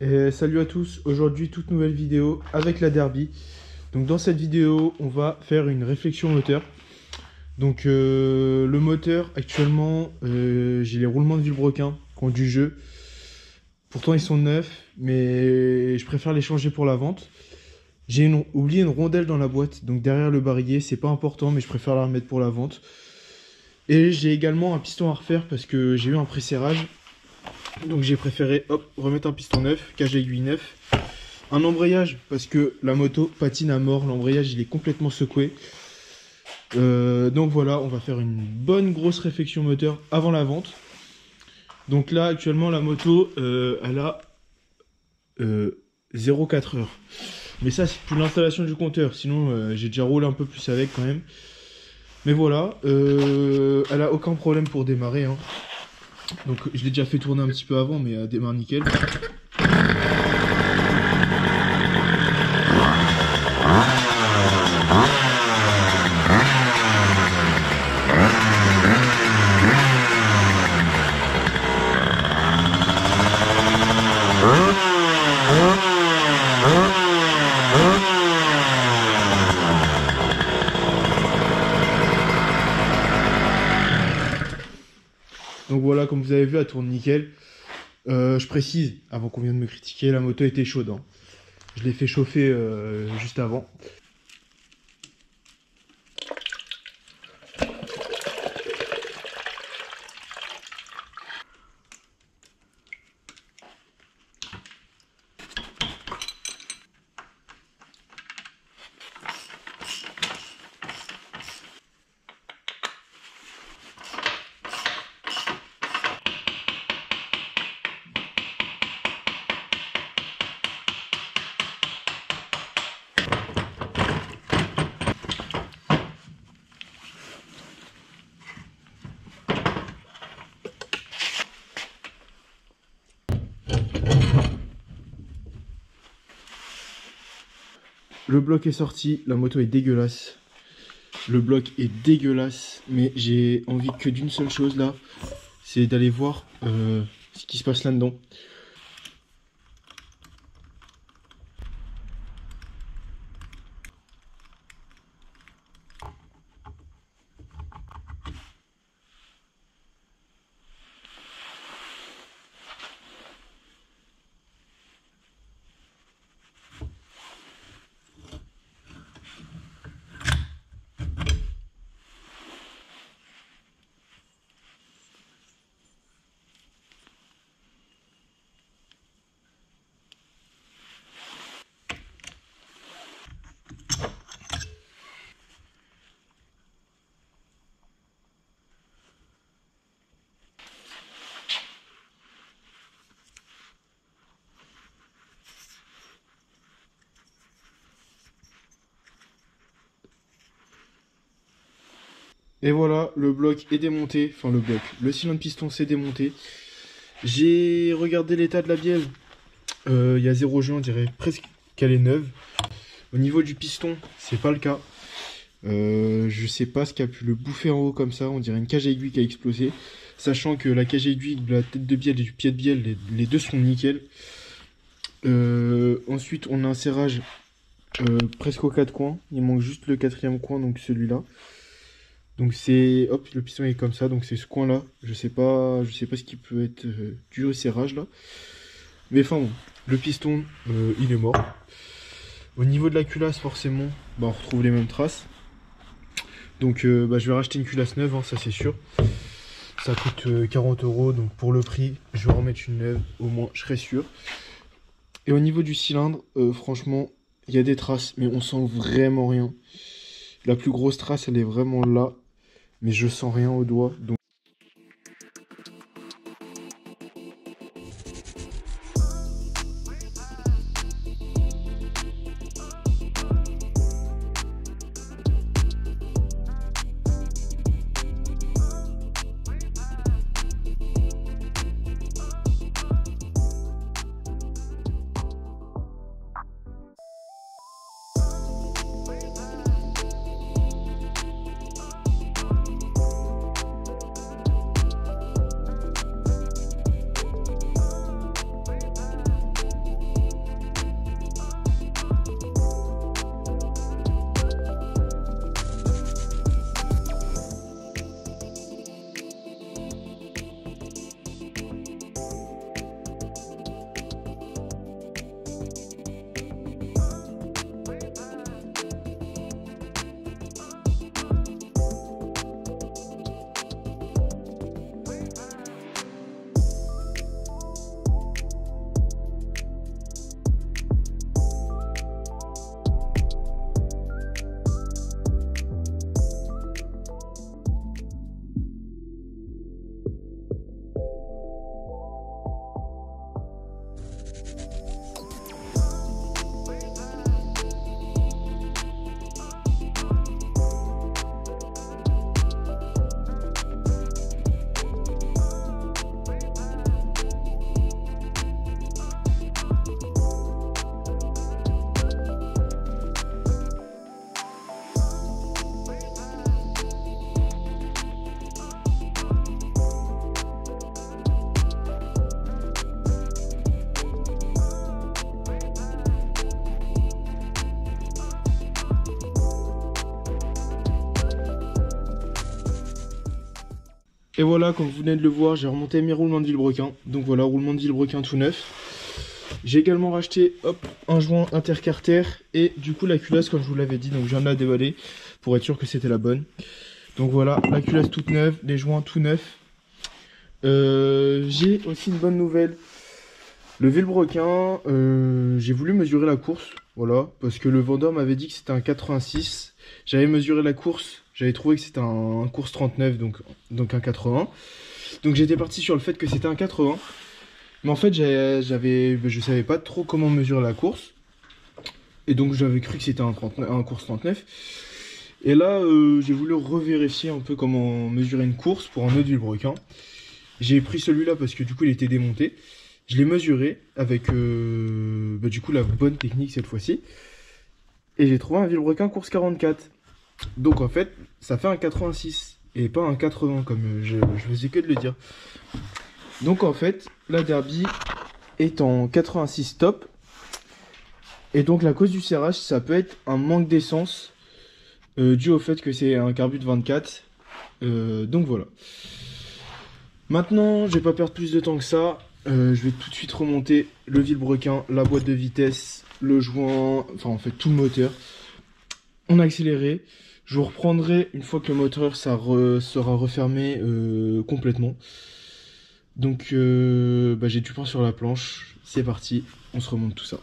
Et salut à tous, aujourd'hui toute nouvelle vidéo avec la Derby. Donc dans cette vidéo on va faire une réflexion moteur. Donc le moteur actuellement j'ai les roulements de vilebrequin qui ont du jeu. Pourtant ils sont neufs mais je préfère les changer pour la vente. J'ai oublié une rondelle dans la boîte, donc derrière le barillet, c'est pas important mais je préfère la remettre pour la vente. Et j'ai également un piston à refaire parce que j'ai eu un presserrage. Donc j'ai préféré remettre un piston neuf, cage aiguille neuf. Un embrayage parce que la moto patine à mort, l'embrayage il est complètement secoué. Donc voilà, on va faire une bonne grosse réflexion moteur avant la vente. Donc là actuellement la moto elle a 0,4 heures. Mais ça c'est pour l'installation du compteur, sinon j'ai déjà roulé un peu plus avec quand même. Mais voilà, elle a aucun problème pour démarrer hein. Donc je l'ai déjà fait tourner un petit peu avant, mais elle démarre nickel. Donc voilà, comme vous avez vu, elle tourne nickel. Je précise, avant qu'on vienne de me critiquer, la moto était chaude. Hein. Je l'ai fait chauffer juste avant. Le bloc est sorti, la moto est dégueulasse. Le bloc est dégueulasse, mais j'ai envie que d'une seule chose là, c'est d'aller voir ce qui se passe là-dedans. Et voilà, le bloc est démonté, enfin le cylindre piston s'est démonté. J'ai regardé l'état de la bielle, il y a 0 jeu, on dirait presque qu'elle est neuve. Au niveau du piston, c'est pas le cas. Je sais pas ce qui a pu le bouffer en haut comme ça, on dirait une cage à aiguille qui a explosé. Sachant que la cage à aiguille de la tête de bielle et du pied de bielle, les deux sont nickel. Ensuite, on a un serrage presque aux 4 coins, il manque juste le 4e coin, donc celui-là. Donc c'est, hop, le piston est comme ça, donc c'est ce coin là, je sais pas ce qui peut être dû au serrage là. Mais enfin bon, le piston il est mort. Au niveau de la culasse forcément, bah, on retrouve les mêmes traces. Donc je vais racheter une culasse neuve, hein, ça c'est sûr. Ça coûte 40 €, donc pour le prix, je vais remettre une neuve, au moins je serai sûr. Et au niveau du cylindre, franchement, il y a des traces, mais on sent vraiment rien. La plus grosse trace, elle est vraiment là. Mais je sens rien au doigt. Donc Et voilà, comme vous venez de le voir, j'ai remonté mes roulements de vilebrequin. Donc voilà, roulement de vilebrequin tout neuf. J'ai également racheté un joint intercarter et du coup la culasse comme je vous l'avais dit. Donc je viens de la déballer pour être sûr que c'était la bonne. Donc voilà, la culasse toute neuve, les joints tout neufs. J'ai aussi une bonne nouvelle. Le vilebrequin, j'ai voulu mesurer la course. Voilà, parce que le vendeur m'avait dit que c'était un 86. J'avais mesuré la course, j'avais trouvé que c'était un course 39, donc un 80. Donc j'étais parti sur le fait que c'était un 80. Mais en fait, je savais pas trop comment mesurer la course. Et donc j'avais cru que c'était un course 39. Et là, j'ai voulu revérifier un peu comment mesurer une course pour un autre vilebrequin. J'ai pris celui-là parce que du coup il était démonté. Je l'ai mesuré avec du coup la bonne technique cette fois-ci. Et j'ai trouvé un vilebrequin course 44. Donc en fait, ça fait un 86 et pas un 80 comme je faisais que de le dire. Donc en fait, la Derby est en 86 top. Et donc la cause du serrage, ça peut être un manque d'essence dû au fait que c'est un carbu de 24. Donc voilà. Maintenant, je vais pas perdre plus de temps que ça. Je vais tout de suite remonter le vilebrequin, la boîte de vitesse, le joint, enfin en fait tout le moteur. On a accéléré. Je vous reprendrai une fois que le moteur sera refermé complètement. Donc j'ai du pain sur la planche. C'est parti, on se remonte tout ça.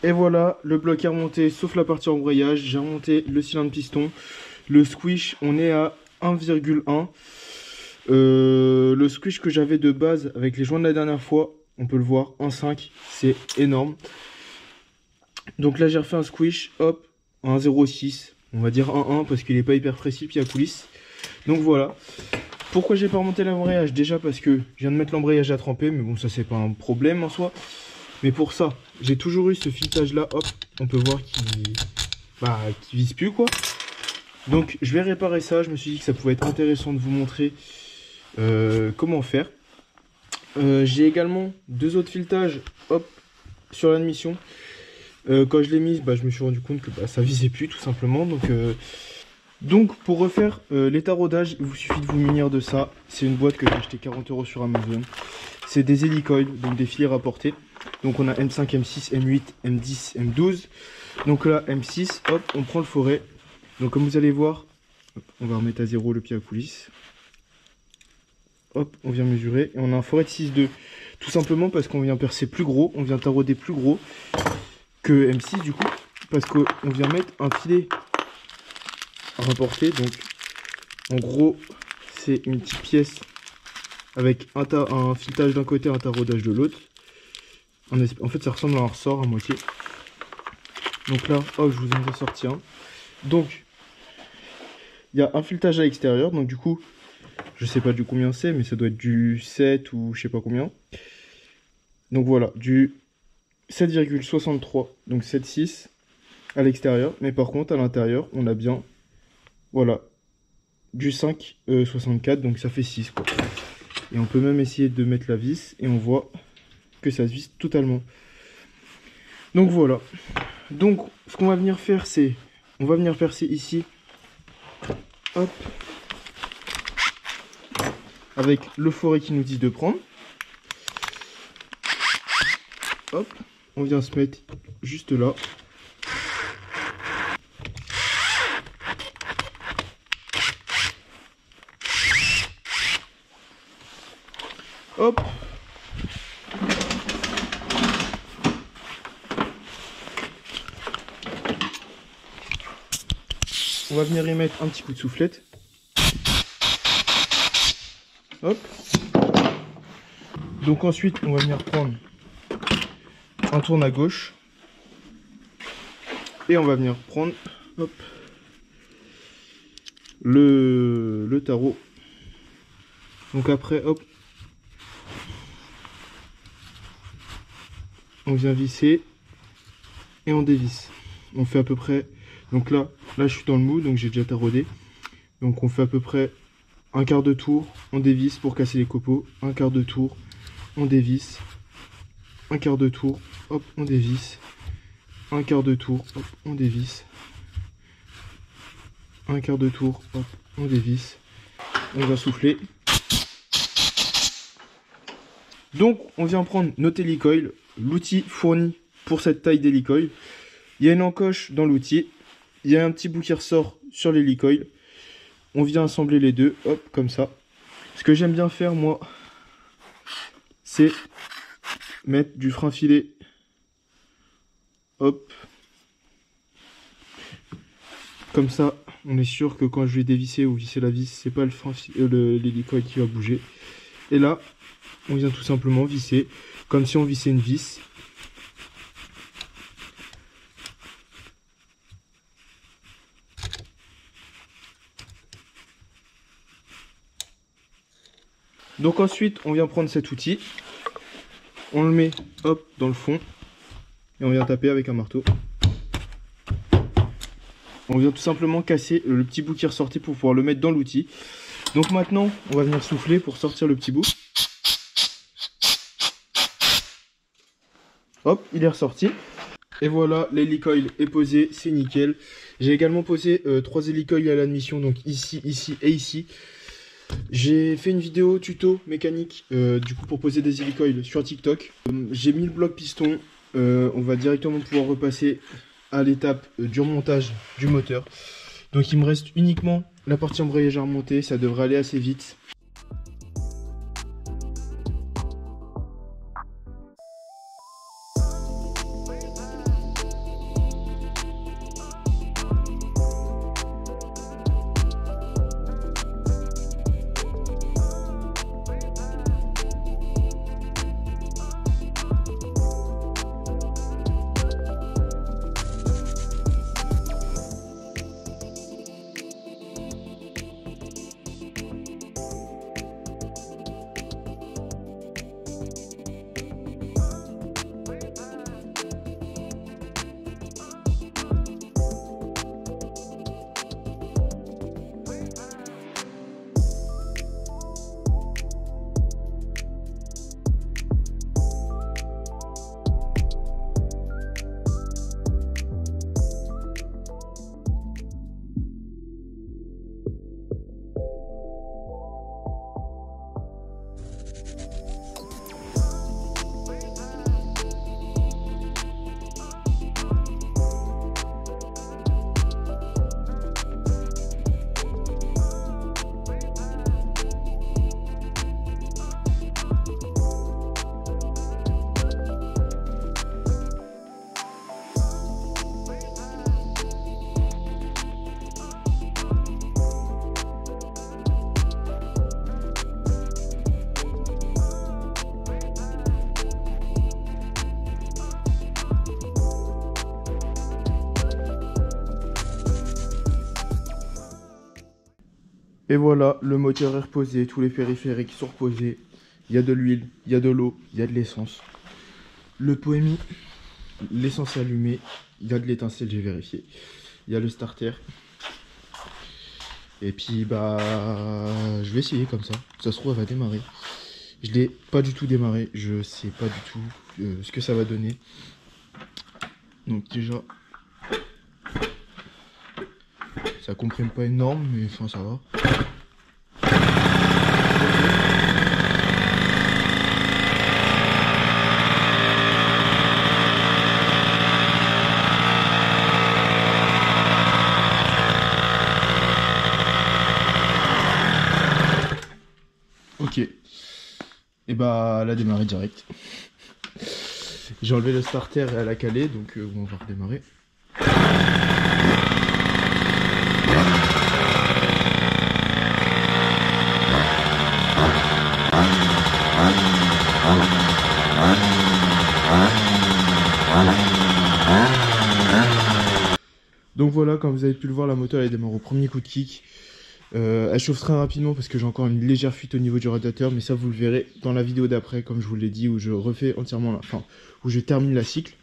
Et voilà, le bloc est remonté, sauf la partie embrayage. J'ai remonté le cylindre piston. Le squish, on est à 1,1. Le squish que j'avais de base avec les joints de la dernière fois, on peut le voir, 1,5, c'est énorme. Donc là, j'ai refait un squish, hop, 1,06. On va dire 1,1 parce qu'il n'est pas hyper précis, puis à coulisses. Donc voilà. Pourquoi j'ai pas remonté l'embrayage? Déjà parce que je viens de mettre l'embrayage à tremper, mais bon, ça c'est pas un problème en soi. Mais pour ça, j'ai toujours eu ce filetage là, hop, on peut voir qu'il vise plus quoi. Donc je vais réparer ça, je me suis dit que ça pouvait être intéressant de vous montrer comment faire. J'ai également deux autres filetages, hop, sur l'admission. Quand je l'ai mise, je me suis rendu compte que ça visait plus tout simplement. Donc pour refaire les taraudages, il vous suffit de vous munir de ça. C'est une boîte que j'ai acheté 40 € sur Amazon. C'est des hélicoils, donc des filets rapportés. Donc on a M5, M6, M8, M10, M12. Donc là, M6, hop, on prend le forêt. Donc comme vous allez voir, hop, on va remettre à 0 le pied à coulisses. Hop, on vient mesurer. Et on a un forêt de 6,2. Tout simplement parce qu'on vient percer plus gros, on vient tarauder plus gros que M6 du coup. Parce qu'on vient mettre un filet rapporté. Donc en gros, c'est une petite pièce avec un filetage d'un côté, un taraudage de l'autre. En fait, ça ressemble à un ressort à moitié. Donc là, hop, je vous en ai sorti un. Donc, il y a un filetage à l'extérieur. Donc du coup, Je sais pas du combien c'est, mais ça doit être du 7 ou je sais pas combien. Donc voilà, du 7,63, donc 7,6 à l'extérieur. Mais par contre, à l'intérieur, on a bien, voilà, du 5,64, donc ça fait 6 quoi. Et on peut même essayer de mettre la vis et on voit que ça se visse totalement. Donc voilà. Donc ce qu'on va venir faire, c'est, on va venir percer ici, hop, avec le forêt qui nous dit de prendre. Hop, on vient se mettre juste là. Hop. On va venir y mettre un petit coup de soufflette. Hop. Donc ensuite, on va venir prendre un tourne à gauche. Et on va venir prendre, hop, le tarot. Donc après, hop, on vient visser et on dévisse. On fait à peu près, donc là je suis dans le mou, donc j'ai déjà taraudé. Donc on fait à peu près un quart de tour, on dévisse pour casser les copeaux, un quart de tour, on dévisse, un quart de tour, hop, on dévisse, un quart de tour, hop, on dévisse, un quart de tour, hop, on dévisse, on va souffler. Donc on vient prendre notre hélicoil, l'outil fourni pour cette taille d'hélicoil. Il y a une encoche dans l'outil, il y a un petit bout qui ressort sur l'hélicoil. On vient assembler les deux, hop, comme ça. Ce que j'aime bien faire moi, c'est mettre du frein filet, hop, comme ça. On est sûr que quand je vais dévisser ou visser la vis, c'est pas l'hélicoil qui va bouger. Et là, on vient tout simplement visser, comme si on vissait une vis. Donc ensuite, on vient prendre cet outil, on le met, hop, dans le fond, et on vient taper avec un marteau. On vient tout simplement casser le petit bout qui est ressorti pour pouvoir le mettre dans l'outil. Donc maintenant, on va venir souffler pour sortir le petit bout. Hop, il est ressorti. Et voilà, l'hélicoil est posé, c'est nickel. J'ai également posé 3 hélicoils à l'admission, donc ici, ici et ici. J'ai fait une vidéo tuto mécanique du coup pour poser des hélicoils sur TikTok. J'ai mis le bloc piston, on va directement pouvoir repasser à l'étape du remontage du moteur. Donc il me reste uniquement la partie embrayage à remonter, ça devrait aller assez vite. Et voilà, le moteur est reposé, tous les périphériques sont reposés. Il y a de l'huile, il y a de l'eau, il y a de l'essence. Le pot est mis, l'essence est allumée, il y a de l'étincelle, j'ai vérifié. Il y a le starter. Et puis bah je vais essayer comme ça. Ça se trouve elle va démarrer. Je l'ai pas du tout démarré. Je sais pas du tout ce que ça va donner. Donc déjà ça comprime pas énorme mais enfin ça va. Ok. Et bah elle a démarré direct. J'ai enlevé le starter et elle a calé, donc on va redémarrer. Donc voilà, comme vous avez pu le voir, la moto elle démarre au premier coup de kick. Elle chauffe très rapidement parce que j'ai encore une légère fuite au niveau du radiateur, mais ça vous le verrez dans la vidéo d'après, comme je vous l'ai dit, où je refais entièrement la fin, où je termine la cycle.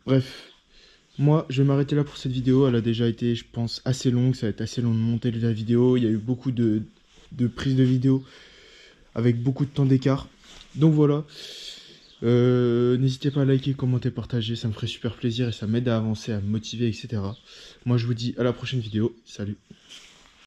Bref, moi je vais m'arrêter là pour cette vidéo. Elle a déjà été, je pense, assez longue. Ça va être assez long de monter la vidéo. Il y a eu beaucoup de prises de vidéo avec beaucoup de temps d'écart. Donc voilà. N'hésitez pas à liker, commenter, partager, ça me ferait super plaisir et ça m'aide à avancer, à me motiver, etc. Moi je vous dis à la prochaine vidéo. Salut.